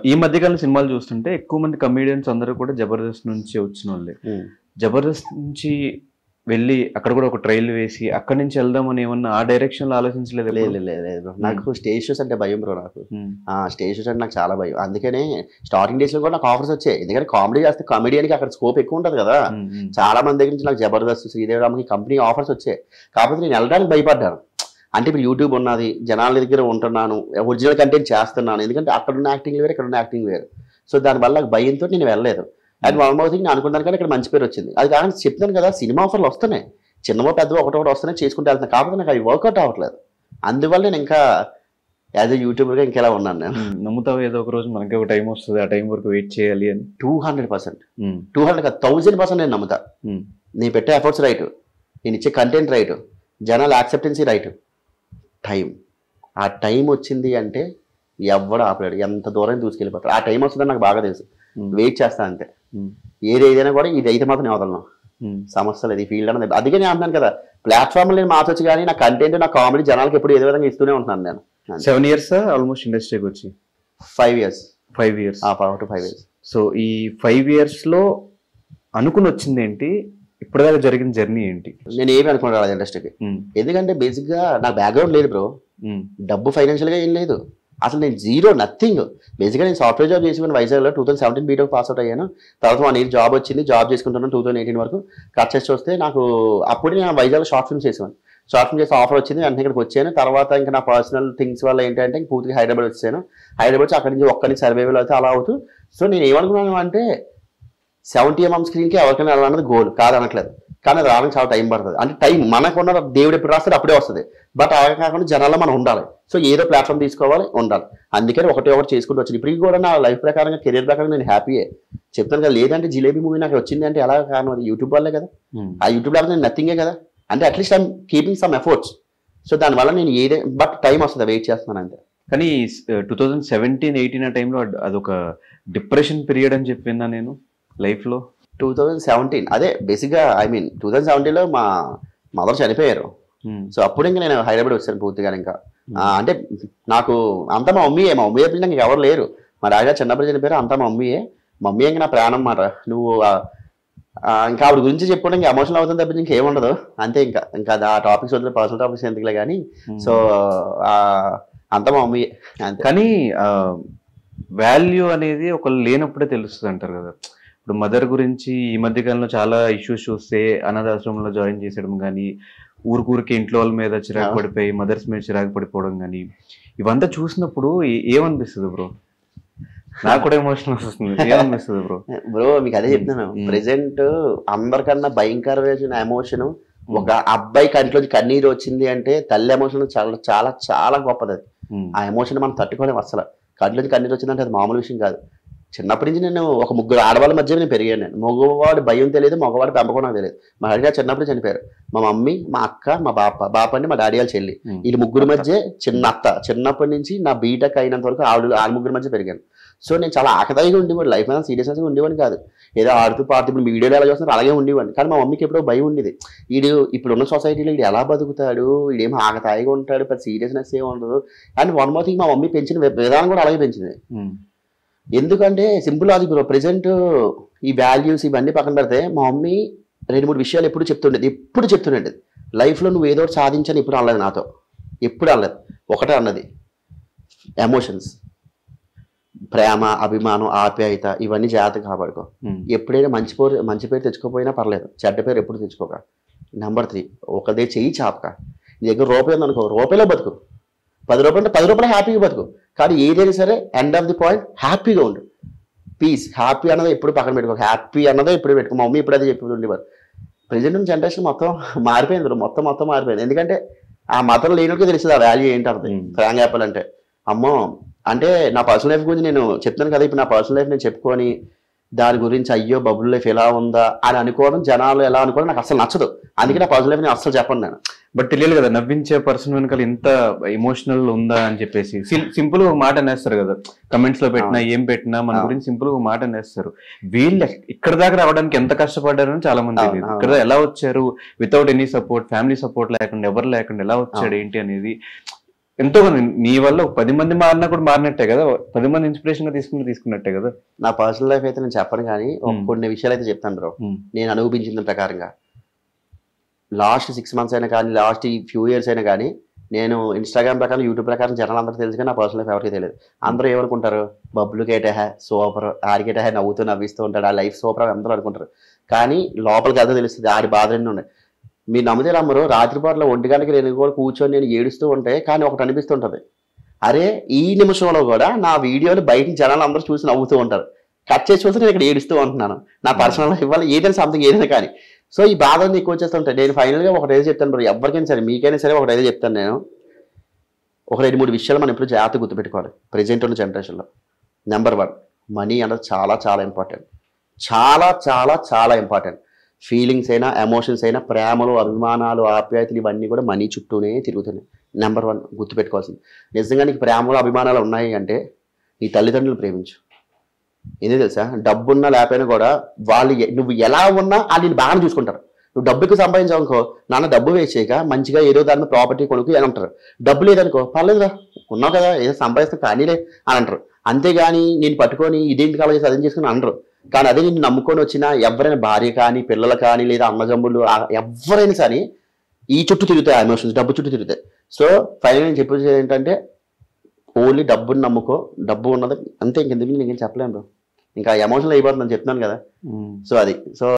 ఈ మధ్యకాలం సినిమాలు చూస్తుంటే ఎక్కువ మంది కమీడియన్స్ అందరూ కూడా జబర్దస్త్ నుంచి వచ్చిన వాళ్ళే. జబర్దస్త్ నుంచి వెళ్ళి అక్కడ కూడా ఒక ట్రైల్ వేసి అక్కడి నుంచి వెళ్దామని ఏమన్నా ఆ డైరెక్షన్ లో ఆలోచించలేదు? లేదు, నాకు స్టేజ్ షోస్ అంటే భయం బ్రో. నాకు స్టేజ్ షోస్ అంటే నాకు చాలా భయం. అందుకనే స్టార్టింగ్ డేస్ లో కూడా నాకు ఆఫర్స్ వచ్చాయి. ఎందుకంటే కామెడీ చేస్తే కామెడియన్కి అక్కడ స్కోప్ ఎక్కువ ఉంటుంది కదా. చాలా మంది దగ్గర నుంచి నాకు జబర్దస్త్, శ్రీదేవి కంపెనీ ఆఫర్స్ వచ్చాయి. కాకపోతే నేను వెళ్ళడానికి భయపడ్డాను. అంటే ఇప్పుడు యూట్యూబ్ ఉన్నది, జనాల దగ్గర ఉంటున్నాను, ఒరిజినల్ కంటెంట్ చేస్తున్నాను. ఎందుకంటే అక్కడ ఉన్న యాక్టింగ్ వేరు, ఇక్కడ ఉన్న యాక్టింగ్ వేరు. సో దానివల్ల భయంతో నేను వెళ్ళలేదు. అండ్ వన్ మోర్ థింగ్, నేను అనుకున్నాను కానీ ఇక్కడ మంచి పేరు వచ్చింది. అది కాకుండా చెప్తాను కదా, సినిమా ఆఫర్లు వస్తున్నాయి, చిన్నమో పెద్దవో ఒకటొకటి వస్తున్నాయి, చేసుకుంటూ వెళ్తున్నాను. కాకపోతే నాకు అవి వర్కౌట్ అవ్వట్లేదు. అందువల్ల నేను ఇంకా యాజ్ ఎ యూట్యూబర్గా ఇంకెలా ఉన్నాను. నేను నమ్ముతావు ఏదో ఒక రోజు మనకి ఒక టైం వస్తుంది, ఆ టైం వరకు వెయిట్ చేయాలి అని? 200%, 1000% నేను నమ్ముతా. నేను పెట్టే ఎఫర్ట్స్ రైట్, నేను ఇచ్చే కంటెంట్ రైట్, జనాల యాక్సెప్టెన్సీ రైట్, టైం. ఆ టైం వచ్చింది అంటే ఎవడు ఆపలేడు, ఎంత దూరం దూసుకెళ్ళిపోతాడు. ఆ టైం వస్తుందని నాకు బాగా తెలుసు. వెయిట్ చేస్తా అంతే. ఏదైనా కూడా ఇది అయితే మాత్రం నేను వదలను. సమస్య లేదు ఈ ఫీల్డ్ అనేది. అందుకే నేను అంటున్నాను కదా, ప్లాట్ఫామ్ నేను మార్చొచ్చు కానీ నా కంటెంట్, నా కామెడీ జనాలకు ఎప్పుడు ఏదో విధంగా ఇస్తూనే ఉంటున్నాను. నేను 7 years ఆల్మోస్ట్ ఇండస్ట్రీకి వచ్చి 5 years. 5 years. 5 years. సో ఈ 5 years లో అనుకుని వచ్చింది ఏంటి, ఇప్పటిదాకా జరిగిన జర్నీ ఏంటి? నేను ఏమి అనుకున్నాను ఇండస్ట్రీకి. ఎందుకంటే బేసిక్ గా నాకు బ్యాక్గ్రౌండ్ లేదు బ్రో. డబ్బు ఫైనాన్షియల్ గా ఏం లేదు అసలు. నేను జీరో, నథింగ్. బేసిక్గా నేను సాఫ్ట్వేర్ జాబ్ చేసుకుని వైజాగ్లో 2017 బీటెక్ పాస్ అవుట్ అయ్యాను. తర్వాత 1 year జాబ్ వచ్చింది, జాబ్ చేసుకుంటున్నాను 2018 వరకు. కట్ చేసి వస్తే నాకు అప్పుడే నేను వైజాగ్లో షార్ట్ ఫిల్మ్ చేసాను. షార్ట్ ఫిల్మ్ చేసి ఆఫర్ వచ్చింది, వెంటనే ఇక్కడికి వచ్చాను. తర్వాత ఇంకా నా పర్సనల్ థింగ్స్ వల్ల ఏంటంటే పూర్తిగా హైదరాబాద్ వచ్చాను. హైదరాబాద్ వచ్చి అక్కడి నుంచి ఒక్కరి సర్వైవల్ అయితే అలా అవుతూ. సో నేను ఏమనుకున్నాను అంటే 70mm స్క్రీన్కి ఎవరికైనా వెళ్ళాలన్నది గోల్ కాదనట్లేదు, కానీ అది రావడానికి చాలా టైం పడుతుంది. అంటే టైం మనకున్న దేవుడు ఎప్పుడు రాస్తాడు అప్పుడే వస్తుంది. బట్ అలా కాకుండా జనాల్లో మనం ఉండాలి. సో ఏదో ప్లాట్ఫామ్ తీసుకోవాలి, ఉండాలి. అందుకని ఒకటి చేసుకుంటూ వచ్చింది. ఇప్పటికి కూడా నా లైఫ్ ప్రకారంగా, కెరీర్ ప్రకారంగా నేను హ్యాపీయే. చెప్తాను కదా, లేదంటే జిలేబీ మూవీ నాకు వచ్చింది అంటే ఎలా కారణం, అది యూట్యూబ్ వల్లే కదా. ఆ యూట్యూబ్ లేకపోతే నేను నథింగే కదా. అంటే at least I'm keeping some efforts. So దానివల్ల నేను బట్ టైం వస్తుంది, వెయిట్ చేస్తున్నాను అంతే. కానీ 2017-18 ఆ టైంలో అదొక డిప్రెషన్ పీరియడ్ అని చెప్పిందా నేను లైఫ్లో? 2017 అదే బేసిక్గా 2017లో మా మదర్ చనిపోయారు. సో అప్పుడు ఇంకా నేను హైదరాబాద్ వచ్చాను పూర్తిగా. ఇంకా అంటే నాకు అంతా మా మమ్మీ చెప్పింది, నాకు ఎవరు లేరు. మా డాడీ చిన్నప్పుడు చనిపోయారు, అంతా మా మమ్మీ ఇంకా నా ప్రాణం మాట. నువ్వు ఇంకా ఆవిడ గురించి చెప్పుకోవడం ఇంకా ఎమోషనల్ అవుతుంది తప్పించి ఇంకేముండదు అంతే. ఇంకా ఆ టాపిక్స్ వదిలే, పర్సనల్ టాపిక్స్ ఎందుకులే కానీ. సో అంతా మా మమ్మీ అంతే. కానీ వాల్యూ అనేది ఒకళ్ళు లేనప్పుడే తెలుస్తుంది అంటారు కదా. ఇప్పుడు మదర్ గురించి ఈ మధ్యకాలంలో చాలా ఇష్యూస్ చూస్తే, అనాథాశ్రమంలో జాయిన్ చేసేయడం కానీ, ఊరికి ఇంట్లో వాళ్ళ మీద చిరాకు పడిపోయి మదర్స్ మీద చిరాకు పడిపోవడం కానీ, ఇవంతా చూసినప్పుడు ఏమనిపిస్తుంది బ్రో? నాకు కూడా ఎమోషన్ వస్తుంది. ఏమనిపిస్తుంది బ్రో? మీకు అదే చెప్తున్నాను. ప్రెసెంట్ అందరికన్నా భయంకరమైన ఎమోషన్ ఒక అబ్బాయి కంట్లోంచి కన్నీరు వచ్చింది అంటే తల్లి ఎమోషన్ చాలా చాలా చాలా గొప్పది. అది ఆ ఎమోషన్ మనం తట్టుకోలేము అసలు. కంట్లోంచి కన్నీరు వచ్చిందంటే అది మామూలు విషయం కాదు. చిన్నప్పటి నుంచి నేను ఒక 3 ఆడవాళ్ళ మధ్య నేను పెరిగాను. నేను మగవాడు భయం తెలియదు, మగవాడు పెంపకం నాకు తెలియదు. మా డాడీ గారు చిన్నప్పుడు చనిపోయారు. మా మమ్మీ, మా అక్క, మా బాప అంటే మా డాడీ వాళ్ళ చెల్లి, వీళ్ళు 3 మధ్య చిన్న అత్త. చిన్నప్పటి నుంచి నా బీటెక్ అయినంత వరకు ఆ 3 మధ్య పెరిగాను. సో నేను చాలా ఆకదాయిగా ఉండేవాడు. లైఫ్ మీద సీరియస్గా ఉండేవాడిని కాదు. ఏదో ఆడుతూ పాడుతూ ఇప్పుడు మీ వీడియోలో ఎలా చూస్తున్నారు అలాగే ఉండేవాడిని. కానీ మా మమ్మీకి ఎప్పుడో భయం ఉండేది, వీడు ఇప్పుడున్న సొసైటీలో వీడు ఎలా బతుకుతాడు, వీడేమో ఆకతాయిగా ఉంటాడు, పెద్ద సీరియస్నెస్ ఏమి ఉండదు. అండ్ వన్ మోర్ థింగ్, మా మమ్మీ పెంచిన విధానం కూడా అలాగే పెంచింది. ఎందుకంటే సింపుల్ లాజిక్ బ్రో. ప్రెసెంట్ ఈ వాల్యూస్ ఇవన్నీ పక్కన పెడితే మా మమ్మీ 2-3 విషయాలు ఎప్పుడు చెప్తుండేది. లైఫ్లో నువ్వు ఏదో ఒకటి సాధించని ఎప్పుడు అనలేదు నాతో, ఎప్పుడు అనలేదు. ఒకటే అన్నది, ఎమోషన్స్, ప్రేమ, అభిమానం, ఆప్యాయత ఇవన్నీ జాగ్రత్తగా కాపాడుకో. ఎప్పుడైనా మంచి పేరు తెచ్చుకోపోయినా పర్లేదు, చెడ్డ పేరు ఎప్పుడు తెచ్చుకోక. నెంబర్ 3, ఒకదే చెయ్యి చాపక. నీ దగ్గర రూపాయి ఉందనుకో, రూపాయలో బతుకు. 10 రూపాయలు అంటే 10 రూపాయలు హ్యాపీగా బతుకు. కానీ ఏదైనా సరే ఎండ్ ఆఫ్ ది పాయింట్ హ్యాపీగా ఉండు. పీస్, హ్యాపీ అన్నది ఎప్పుడు పక్కన పెట్టుకో. హ్యాపీ అన్నదే ఎప్పుడు పెట్టుకో. మా మమ్మీ ఇప్పుడు అదే చెప్పి ఉండేవారు. ప్రెజెంట్ జనరేషన్ మొత్తం మారిపోయింది, మొత్తం మారిపోయింది. ఎందుకంటే ఆ మతం లేనికే తెలుస్తుంది ఆ వాల్యూ ఏంటి అర్థం. ఫ్రాంక్ చెప్పాలంటే అమ్మో, అంటే నా పర్సనల్ లైఫ్ గురించి నేను చెప్తాను కదా. ఇప్పుడు నా పర్సనల్ లైఫ్ నేను చెప్పుకొని దాని గురించి అయ్యో బబుల్ లైఫ్ ఎలా ఉందా అని అనుకోవడం, జనాలు ఎలా అనుకోవడం నాకు అసలు నచ్చదు. అందుకే నా పర్సనల్ లైఫ్ నేను అసలు చెప్పను నేను. బట్ తెలియదు కదా, నవ్వించే పర్సన్ వెనకాల ఎంత ఎమోషనల్ ఉందా అని చెప్పేసి సింపుల్ గా మాట అనేస్తారు కదా. కమెంట్స్ లో పెట్టినా ఏం పెట్టినా మన గురించి సింపుల్ గా మాట అనేస్తారు. వీళ్ళు ఇక్కడ దాకా రావడానికి ఎంత కష్టపడ్డారని చాలా మంది తెలియదు. ఇక్కడ ఎలా వచ్చారు, without any support, family support లేకుండా, ఎవరు లేకుండా ఎలా వచ్చాడు ఏంటి అనేది ఎంతో మంది నీ వల్ల ఒక 10 మంది మారినా కూడా మారినట్టే కదా, 10 మంది ఇన్స్పిరేషన్ గా తీసుకున్నట్టే కదా. నా పర్సనల్ లైఫ్ అయితే నేను చెప్పను, కానీ కొన్ని విషయాలు అయితే చెప్తాను బ్రో. నేను అనుభవించిన ప్రకారంగా లాస్ట్ 6 months అయినా కానీ, లాస్ట్ ఈ ఫ్యూ ఇయర్స్ అయినా కానీ, నేను ఇన్స్టాగ్రామ్ ప్రకారం, యూట్యూబ్ ప్రకారం జనాలు అందరూ తెలుసు, కానీ నా పర్సనల్ లైఫ్ ఎవరికి తెలియదు. అందరూ ఏమనుకుంటారు, బబ్బులు కేటహే సూపర్, ఆడికేటహే నవ్వుతూ ఉంటాడు, ఆ లైఫ్ సూపర్ అని అందరూ అనుకుంటారు. కానీ లోపలికి అదే తెలుస్తుంది, ఆడి బాధలన్నీ ఉన్నాయి. మీరు నమ్మితే నమ్మరు, రాత్రిపాట్లో 1 గంటకి నేను కూడా కూర్చొని నేను ఏడుస్తూ ఉంటే, కానీ ఒకటి అనిపిస్తుంటది, అరే ఈ నిమిషంలో కూడా నా వీడియోలు బయట జనాలు అందరూ చూసి నవ్వుతూ ఉంటారు, కట్ చేసి చూస్తే నేను ఇక్కడ ఏడుస్తూ ఉంటున్నాను. నా పర్సనల్ లైఫ్ వల్ల ఏదైనా సంథింగ్ ఏదైనా కానీ. సో ఈ బాధలు ఎక్కువ వచ్చేస్తుంటాయి. నేను ఫైనల్గా ఒకటైతే చెప్తాను బ్రో, ఎవరికైనా సరే, మీకైనా సరే ఒకటైతే చెప్తాను నేను. ఒక 2-3 విషయాలు మనం ఇప్పుడు జాగ్రత్తగా గుర్తుపెట్టుకోవాలి ప్రెజెంట్ ఉన్న జనరేషన్లో. నెంబర్ 1, మనీ అన్నది చాలా చాలా ఇంపార్టెంట్, చాలా చాలా చాలా ఇంపార్టెంట్. ఫీలింగ్స్ అయినా, ఎమోషన్స్ అయినా, ప్రేమలు, అభిమానాలు, ఆప్యాయతలు ఇవన్నీ కూడా మనీ చుట్టూనే తిరుగుతున్నాయి. నెంబర్ 1 గుర్తుపెట్టుకోవాల్సింది. నిజంగా నీకు ప్రేమలు, అభిమానాలు ఉన్నాయి అంటే నీ తల్లిదండ్రులు ప్రేమించు. ఎందుకు తెలుసా, డబ్బున్నా లేకపోయినా కూడా వాళ్ళు నువ్వు ఎలా ఉన్నా వాళ్ళు నేను బాగా చూసుకుంటారు. నువ్వు డబ్బుకి సంపాదించావనుకో, నాన్న డబ్బు వేస్ట్ చేయక మంచిగా ఏదో దాని ప్రాపర్టీ కొనుక్కు అని అంటారు. డబ్బు లేదనుకో, పర్లేదురా ఉన్నావు కదా ఏదో సంపాదిస్తే కానీలే అని అంటారు. అంతేగాని నేను పట్టుకొని ఇదేంటి కావాలి చేసి అదేం చేసుకుని అనరు. కానీ అదే నేను నమ్ముకొని వచ్చిన ఎవరైనా భార్య కానీ, పిల్లలు కానీ, లేదా అన్నజమ్ములు ఎవరైనా సరే ఈ చుట్టూ తిరుగుతాయి, ఆ ఎమోషన్స్ డబ్బు చుట్టూ తిరుగుతాయి. సో ఫైనల్ నేను చెప్పేది ఏంటంటే, ఓన్లీ డబ్బుని నమ్ముకో, డబ్బు ఉన్నది అంతే, ఇంకెందుకు నేను చెప్పలేను. ఇంకా ఎమోషనల్ అయిపోతుందని చెప్తున్నాను కదా. సో అది. సో